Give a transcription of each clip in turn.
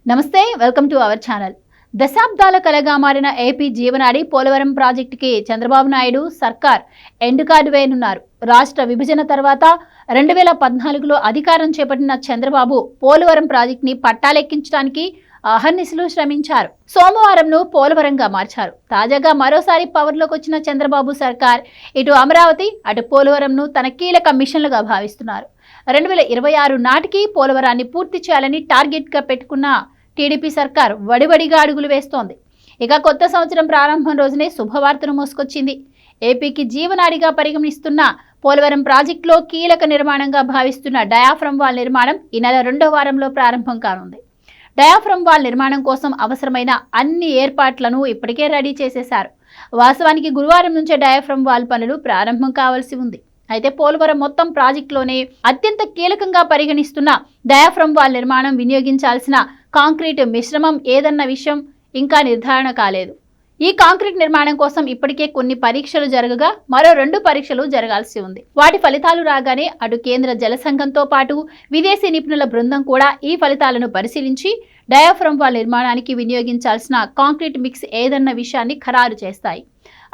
నమస్తే, welcome to our channel. దశాబ్దాల కలగా మారిన ఏపీ జీవనాడి పోలవరం ప్రాజెక్టుకి చంద్రబాబు నాయుడు సర్కార్ ఎండ్ కార్డు వేయనున్నారు. రాష్ట్ర విభజన తర్వాత 2014లో అధికారం చేపట్టిన చంద్రబాబు పోలవరం ప్రాజెక్టుని పట్టాలెక్కించడానికి అహర్నిశలు శ్రమించారు. సోమవారంను పోలవరంగా మార్చారు. తాజాగా మరోసారి పవర్లోకి వచ్చిన చంద్రబాబు సర్కార్ ఇటు అమరావతి అటు పోలవరంను తన కీలక మిషన్లుగా భావిస్తున్నారు. 2026 నాటికి పోలవరాన్ని పూర్తి చేయాలని టార్గెట్గా పెట్టుకున్న టీడీపీ సర్కార్ వడివడిగా అడుగులు వేస్తోంది. ఇక కొత్త సంవత్సరం ప్రారంభం రోజునే శుభవార్తను మోసుకొచ్చింది. ఏపీకి జీవనాడిగా పరిగణిస్తున్న పోలవరం ప్రాజెక్టులో కీలక నిర్మాణంగా భావిస్తున్న డయాఫ్రమ్ వాల్ నిర్మాణం ఈ నెల 2వ వారంలో ప్రారంభం కానుంది. డయాఫ్రమ్ వాల్ నిర్మాణం కోసం అవసరమైన అన్ని ఏర్పాట్లను ఇప్పటికే రెడీ చేసేశారు. వాస్తవానికి గురువారం నుంచే డయాఫ్రమ్ వాల్ పనులు ప్రారంభం కావాల్సి ఉంది. అయితే పోలవరం మొత్తం ప్రాజెక్టులోనే అత్యంత కీలకంగా పరిగణిస్తున్న డయాఫ్రమ్ వాల్ నిర్మాణం వినియోగించాల్సిన కాంక్రీట్ మిశ్రమం ఏదన్న విషయం ఇంకా నిర్ధారణ కాలేదు. ఈ కాంక్రీట్ నిర్మాణం కోసం ఇప్పటికే కొన్ని పరీక్షలు జరగగా మరో 2 పరీక్షలు జరగాల్సి ఉంది. వాటి ఫలితాలు రాగానే అటు కేంద్ర జలసంఘంతో పాటు విదేశీ నిపుణుల బృందం కూడా ఈ ఫలితాలను పరిశీలించి డయాఫ్రమ్ వాల్ నిర్మాణానికి వినియోగించాల్సిన కాంక్రీట్ మిక్స్ ఏదన్న విషయాన్ని ఖరారు చేస్తాయి.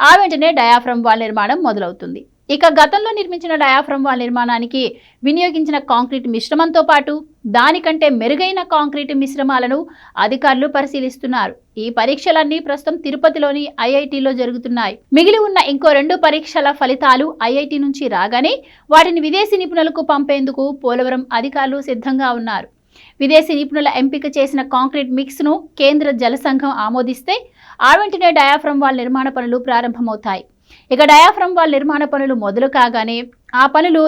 ఆ వెంటనే డయాఫ్రమ్ వాల్ నిర్మాణం మొదలవుతుంది. ఇక గతంలో నిర్మించిన డయాఫ్రమ్ వాల్ నిర్మాణానికి వినియోగించిన కాంక్రీట్ మిశ్రమంతో పాటు దానికంటే మెరుగైన కాంక్రీట్ మిశ్రమాలను అధికారులు పరిశీలిస్తున్నారు. ఈ పరీక్షలన్నీ ప్రస్తుతం తిరుపతిలోని ఐఐటిలో జరుగుతున్నాయి. మిగిలి ఉన్న ఇంకో 2 పరీక్షల ఫలితాలు ఐఐటి నుంచి రాగానే వాటిని విదేశీ నిపుణులకు పంపేందుకు పోలవరం అధికారులు సిద్ధంగా ఉన్నారు. విదేశీ నిపుణుల ఎంపిక చేసిన కాంక్రీట్ మిక్స్ ను కేంద్ర జలసంఘం ఆమోదిస్తే ఆ వెంటనే డయాఫ్రమ్ వాల్ నిర్మాణ పనులు ప్రారంభమవుతాయి. ఇక డయాఫ్రమ్ వాల్ నిర్మాణ పనులు మొదలు కాగానే ఆ పనులు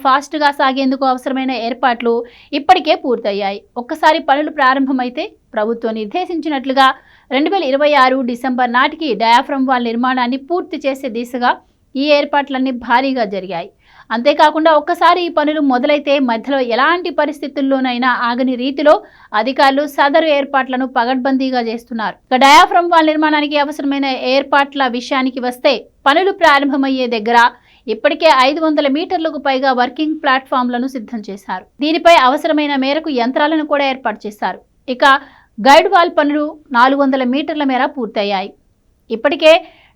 ఫాస్ట్ గా సాగేందుకు అవసరమైన ఏర్పాట్లు ఇప్పటికే పూర్తయ్యాయి. ఒక్కసారి పనులు ప్రారంభమైతే ప్రభుత్వం నిర్దేశించినట్లుగా 2026 డిసెంబర్ నాటికి డయాఫ్రమ్ వాల్ నిర్మాణాన్ని పూర్తి చేసే దిశగా ఈ ఏర్పాట్లన్నీ భారీగా జరిగాయి. అంతేకాకుండా ఒక్కసారి ఈ పనులు మొదలైతే మధ్యలో ఎలాంటి పరిస్థితుల్లోనైనా ఆగని రీతిలో అధికారులు సదరు ఏర్పాట్లను పగడ్బందీగా చేస్తున్నారు. ఇక డయాఫ్రమ్ వాల్ నిర్మాణానికి అవసరమైన ఏర్పాట్ల విషయానికి వస్తే పనులు ప్రారంభమయ్యే దగ్గర ఇప్పటికే 500 మీటర్లకు పైగా వర్కింగ్ ప్లాట్ఫామ్లను సిద్ధం చేశారు. దీనిపై అవసరమైన మేరకు యంత్రాలను కూడా ఏర్పాటు చేశారు. ఇక గైడ్ వాల్ పనులు 400 మీటర్ల మేర పూర్తయ్యాయి. ఇప్పటికే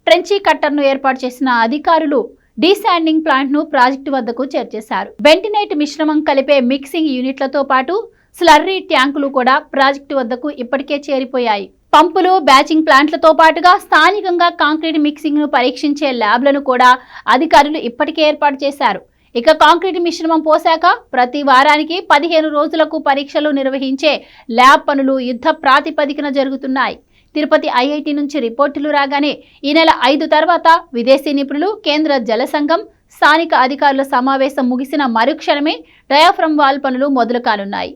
ట్రెంచీ కట్టర్ను ఏర్పాటు చేసిన అధికారులు డీశాండింగ్ ప్లాంట్ ను ప్రాజెక్టు వద్దకు చేర్చేశారు. బెంటినైట్ మిశ్రమం కలిపే మిక్సింగ్ యూనిట్లతో పాటు స్లర్రీ ట్యాంకులు కూడా ప్రాజెక్టు వద్దకు ఇప్పటికే చేరిపోయాయి. పంపులు, బ్యాచింగ్ ప్లాంట్లతో పాటుగా స్థానికంగా కాంక్రీట్ మిక్సింగ్ ను పరీక్షించే ల్యాబ్లను కూడా అధికారులు ఇప్పటికే ఏర్పాటు చేశారు. ఇక కాంక్రీట్ మిశ్రమం పోశాక ప్రతి వారానికి 15 రోజులకు పరీక్షలు నిర్వహించే ల్యాబ్ పనులు యుద్ధ ప్రాతిపదికన జరుగుతున్నాయి. తిరుపతి ఐఐటి నుంచి రిపోర్టులు రాగానే ఈ నెల 5 తర్వాత విదేశీ నిపుణులు, కేంద్ర జలసంఘం, స్థానిక అధికారుల సమావేశం ముగిసిన మరుక్షణమే డయాఫ్రమ్ వాల్ పనులు మొదలు కానున్నాయి.